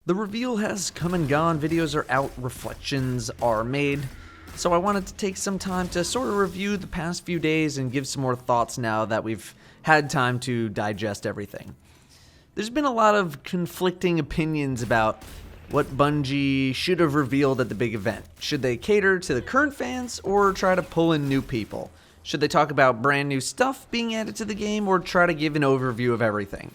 The reveal has come and gone, videos are out, reflections are made, so I wanted to take some time to sort of review the past few days and give some more thoughts now that we've had time to digest everything. There's been a lot of conflicting opinions about what Bungie should have revealed at the big event. Should they cater to the current fans or try to pull in new people? Should they talk about brand new stuff being added to the game or try to give an overview of everything?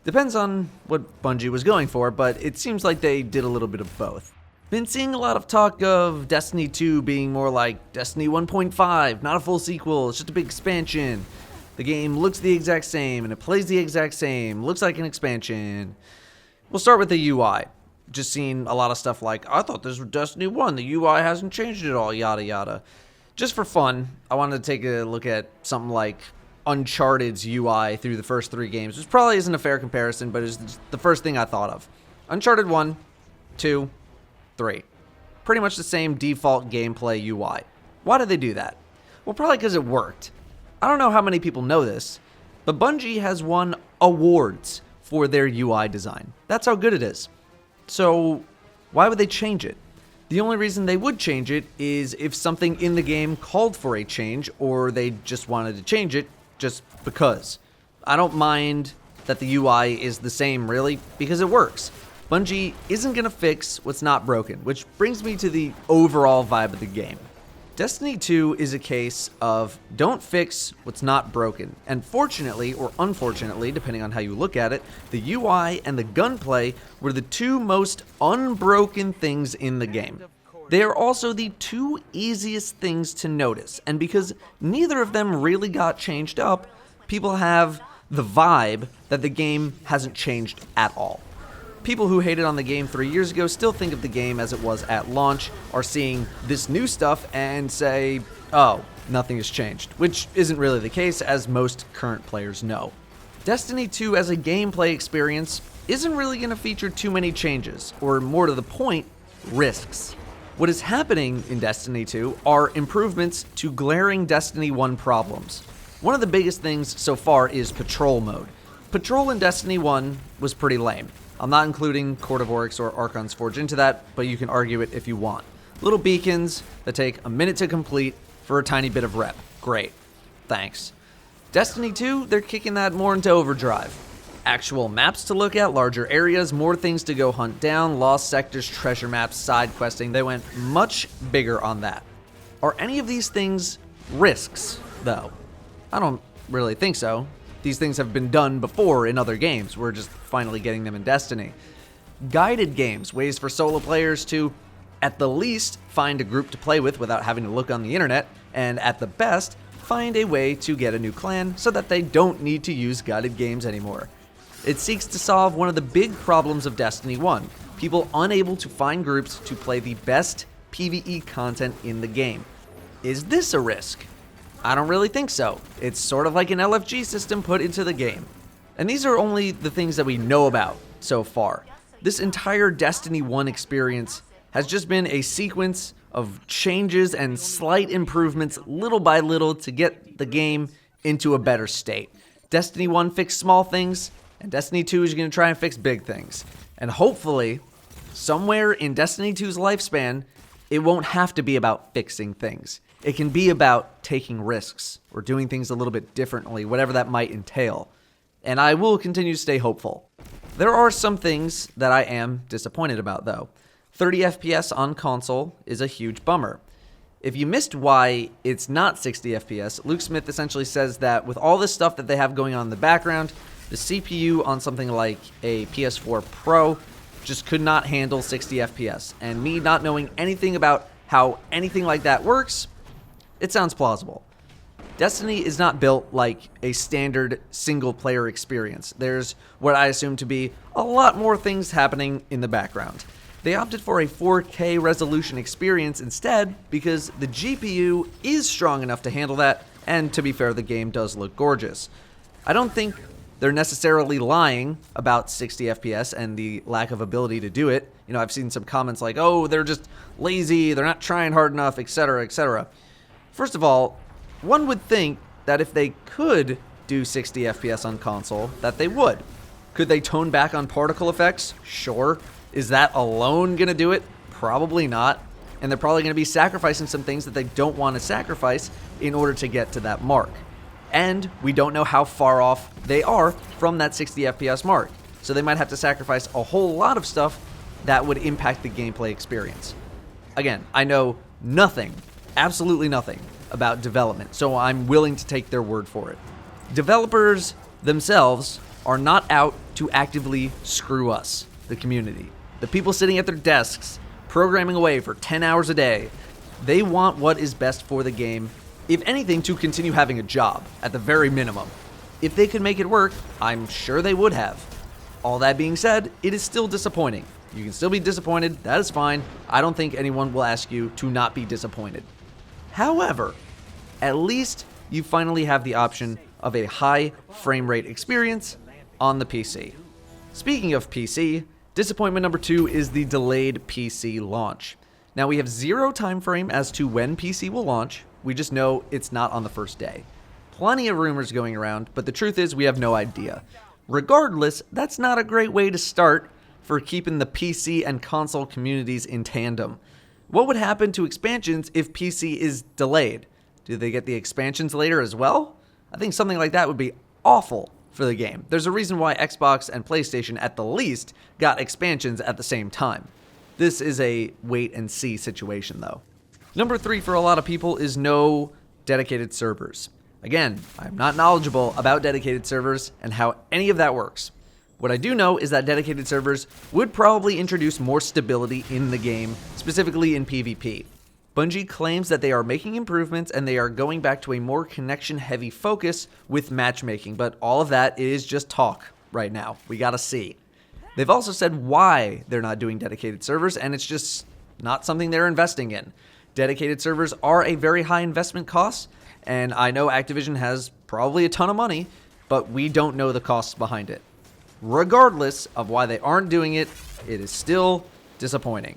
Depends on what Bungie was going for, but it seems like they did a little bit of both. Been seeing a lot of talk of Destiny 2 being more like Destiny 1.5, not a full sequel, it's just a big expansion. The game looks the exact same and it plays the exact same, looks like an expansion. We'll start with the UI. Just seen a lot of stuff like, I thought this was Destiny 1, the UI hasn't changed at all, yada yada. Just for fun, I wanted to take a look at something like Uncharted's UI through the first 3 games, which probably isn't a fair comparison, but it's the first thing I thought of. Uncharted 1, 2, 3. Pretty much the same default gameplay UI. Why did they do that? Well, probably because it worked. I don't know how many people know this, but Bungie has won awards for their UI design. That's how good it is. So, why would they change it? The only reason they would change it is if something in the game called for a change, or they just wanted to change it just because. I don't mind that the UI is the same, really, because it works. Bungie isn't going to fix what's not broken, which brings me to the overall vibe of the game. Destiny 2 is a case of don't fix what's not broken, and fortunately, or unfortunately, depending on how you look at it, the UI and the gunplay were the 2 most unbroken things in the game. They are also the 2 easiest things to notice, and because neither of them really got changed up, people have the vibe that the game hasn't changed at all. People who hated on the game 3 years ago still think of the game as it was at launch, are seeing this new stuff and say, oh, nothing has changed, which isn't really the case, as most current players know. Destiny 2 as a gameplay experience isn't really going to feature too many changes, or more to the point, risks. What is happening in Destiny 2 are improvements to glaring Destiny 1 problems. One of the biggest things so far is patrol mode. Patrol in Destiny 1 was pretty lame. I'm not including Court of Oryx or Archon's Forge into that, but you can argue it if you want. Little beacons that take a minute to complete for a tiny bit of rep. Great. Thanks. Destiny 2, they're kicking that more into overdrive. Actual maps to look at, larger areas, more things to go hunt down, lost sectors, treasure maps, side questing. They went much bigger on that. Are any of these things risks, though? I don't really think so. These things have been done before in other games. We're just finally getting them in Destiny. Guided games, ways for solo players to, at the least, find a group to play with without having to look on the internet, and at the best, find a way to get a new clan so that they don't need to use guided games anymore. It seeks to solve one of the big problems of Destiny 1, people unable to find groups to play the best PvE content in the game. Is this a risk? I don't really think so. It's sort of like an LFG system put into the game. And these are only the things that we know about so far. This entire Destiny 1 experience has just been a sequence of changes and slight improvements little by little to get the game into a better state. Destiny 1 fixed small things, and Destiny 2 is going to try and fix big things. And hopefully, somewhere in Destiny 2's lifespan, it won't have to be about fixing things. It can be about taking risks or doing things a little bit differently, whatever that might entail. And I will continue to stay hopeful. There are some things that I am disappointed about, though. 30 FPS on console is a huge bummer. If you missed why it's not 60 FPS, Luke Smith essentially says that with all this stuff that they have going on in the background, the CPU on something like a PS4 Pro just could not handle 60 FPS. And me not knowing anything about how anything like that works, it sounds plausible. Destiny is not built like a standard single-player experience. There's what I assume to be a lot more things happening in the background. They opted for a 4K resolution experience instead because the GPU is strong enough to handle that, and to be fair, the game does look gorgeous. I don't think they're necessarily lying about 60 FPS and the lack of ability to do it. You know, I've seen some comments like, oh, they're just lazy, they're not trying hard enough, etc., etc. First of all, one would think that if they could do 60 FPS on console, that they would. Could they tone back on particle effects? Sure. Is that alone going to do it? Probably not. And they're probably going to be sacrificing some things that they don't want to sacrifice in order to get to that mark. And we don't know how far off they are from that 60 FPS mark. So they might have to sacrifice a whole lot of stuff that would impact the gameplay experience. Again, I know nothing, absolutely nothing, about development, so I'm willing to take their word for it. Developers themselves are not out to actively screw us, the community. The people sitting at their desks, programming away for 10 hours a day, they want what is best for the game, if anything, to continue having a job, at the very minimum. If they could make it work, I'm sure they would have. All that being said, it is still disappointing. You can still be disappointed, that is fine. I don't think anyone will ask you to not be disappointed. However, at least you finally have the option of a high frame rate experience on the PC. Speaking of PC, disappointment number 2 is the delayed PC launch. Now we have zero time frame as to when PC will launch, we just know it's not on the first day. Plenty of rumors going around, but the truth is we have no idea. Regardless, that's not a great way to start for keeping the PC and console communities in tandem. What would happen to expansions if PC is delayed? Do they get the expansions later as well? I think something like that would be awful for the game. There's a reason why Xbox and PlayStation at the least got expansions at the same time. This is a wait and see situation though. Number 3 for a lot of people is no dedicated servers. Again, I'm not knowledgeable about dedicated servers and how any of that works. What I do know is that dedicated servers would probably introduce more stability in the game, specifically in PvP. Bungie claims that they are making improvements and they are going back to a more connection-heavy focus with matchmaking, but all of that is just talk right now. We gotta see. They've also said why they're not doing dedicated servers, and it's just not something they're investing in. Dedicated servers are a very high investment cost, and I know Activision has probably a ton of money, but we don't know the costs behind it. Regardless of why they aren't doing it, it is still disappointing.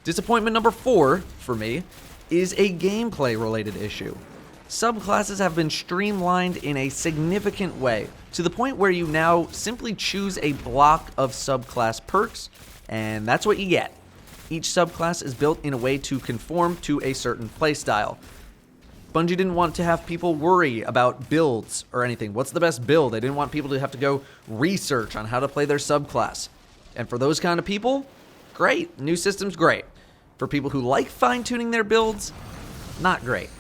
Disappointment number 4, for me, is a gameplay-related issue. Subclasses have been streamlined in a significant way, to the point where you now simply choose a block of subclass perks, and that's what you get. Each subclass is built in a way to conform to a certain playstyle. Bungie didn't want to have people worry about builds or anything. What's the best build? They didn't want people to have to go research on how to play their subclass. And for those kind of people, great. New system's great. For people who like fine-tuning their builds, not great.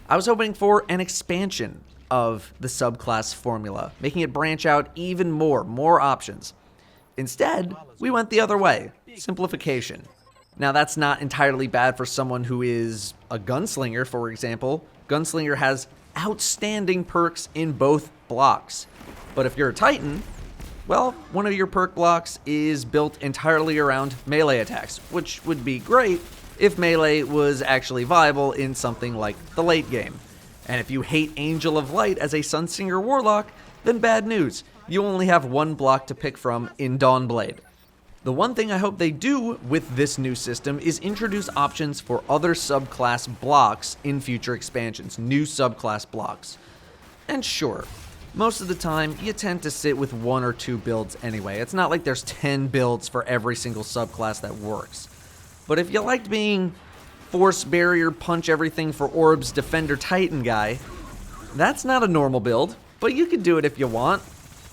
I was hoping for an expansion of the subclass formula, making it branch out even more options. Instead, we went the other way, simplification. Now that's not entirely bad for someone who is a gunslinger, for example. Gunslinger has outstanding perks in both blocks. But if you're a Titan, well, one of your perk blocks is built entirely around melee attacks, which would be great if melee was actually viable in something like the late game. And if you hate Angel of Light as a Sunsinger Warlock, then bad news. You only have one block to pick from in Dawnblade. The one thing I hope they do with this new system is introduce options for other subclass blocks in future expansions, new subclass blocks. And sure, most of the time you tend to sit with 1 or 2 builds anyway. It's not like there's 10 builds for every single subclass that works. But if you liked being Force Barrier Punch Everything for Orbs Defender Titan guy, that's not a normal build, but you could do it if you want.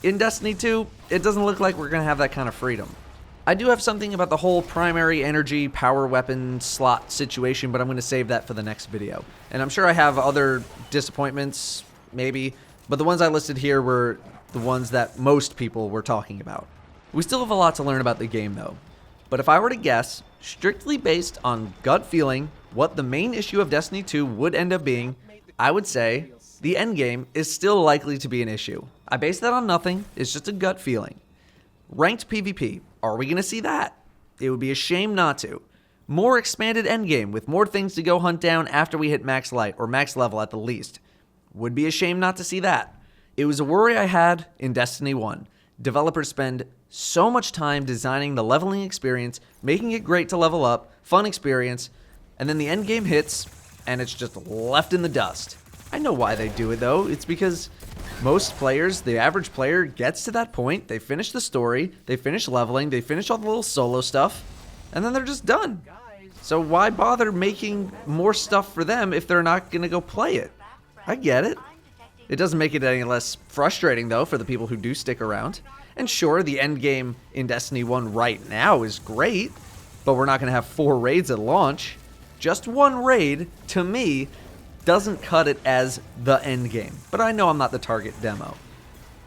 In Destiny 2, it doesn't look like we're going to have that kind of freedom. I do have something about the whole primary energy power weapon slot situation, but I'm going to save that for the next video. And I'm sure I have other disappointments, maybe, but the ones I listed here were the ones that most people were talking about. We still have a lot to learn about the game though. But if I were to guess, strictly based on gut feeling, what the main issue of Destiny 2 would end up being, I would say the endgame is still likely to be an issue. I base that on nothing, it's just a gut feeling. Ranked PvP, are we going to see that? It would be a shame not to. More expanded endgame with more things to go hunt down after we hit max light, or max level at the least. Would be a shame not to see that. It was a worry I had in Destiny 1. Developers spend so much time designing the leveling experience, making it great to level up, fun experience, and then the endgame hits, and it's just left in the dust. I know why they do it though. It's because Most players, the average player, gets to that point, they finish the story, they finish leveling, they finish all the little solo stuff, and then they're just done. So why bother making more stuff for them if they're not going to go play it? I get it. It doesn't make it any less frustrating, though, for the people who do stick around. And sure, the end game in Destiny 1 right now is great, but we're not going to have 4 raids at launch. Just 1 raid, to me, doesn't cut it as the end game. But I know I'm not the target demo.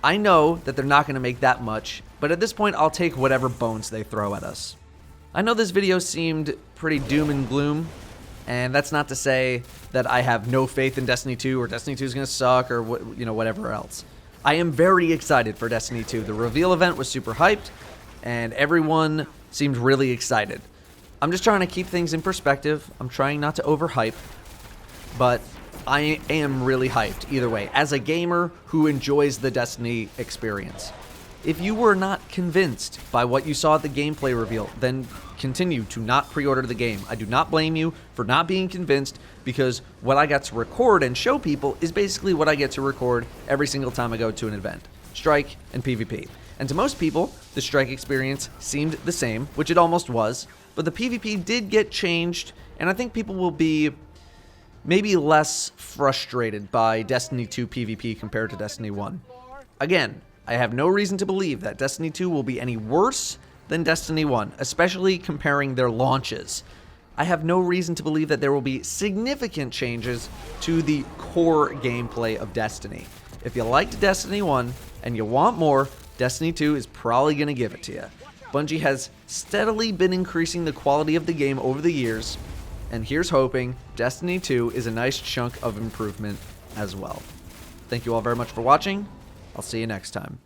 I know that they're not going to make that much, but at this point, I'll take whatever bones they throw at us. I know this video seemed pretty doom and gloom, and that's not to say that I have no faith in Destiny 2 or Destiny 2 is going to suck or whatever else. I am very excited for Destiny 2. The reveal event was super hyped, and everyone seemed really excited. I'm just trying to keep things in perspective. I'm trying not to overhype, but I am really hyped either way, as a gamer who enjoys the Destiny experience. If you were not convinced by what you saw at the gameplay reveal, then continue to not pre-order the game. I do not blame you for not being convinced, because what I got to record and show people is basically what I get to record every single time I go to an event. Strike and PvP. And to most people, the Strike experience seemed the same, which it almost was, but the PvP did get changed, and I think people will be maybe less frustrated by Destiny 2 PvP compared to Destiny 1. Again, I have no reason to believe that Destiny 2 will be any worse than Destiny 1, especially comparing their launches. I have no reason to believe that there will be significant changes to the core gameplay of Destiny. If you liked Destiny 1 and you want more, Destiny 2 is probably going to give it to you. Bungie has steadily been increasing the quality of the game over the years, and here's hoping Destiny 2 is a nice chunk of improvement as well. Thank you all very much for watching. I'll see you next time.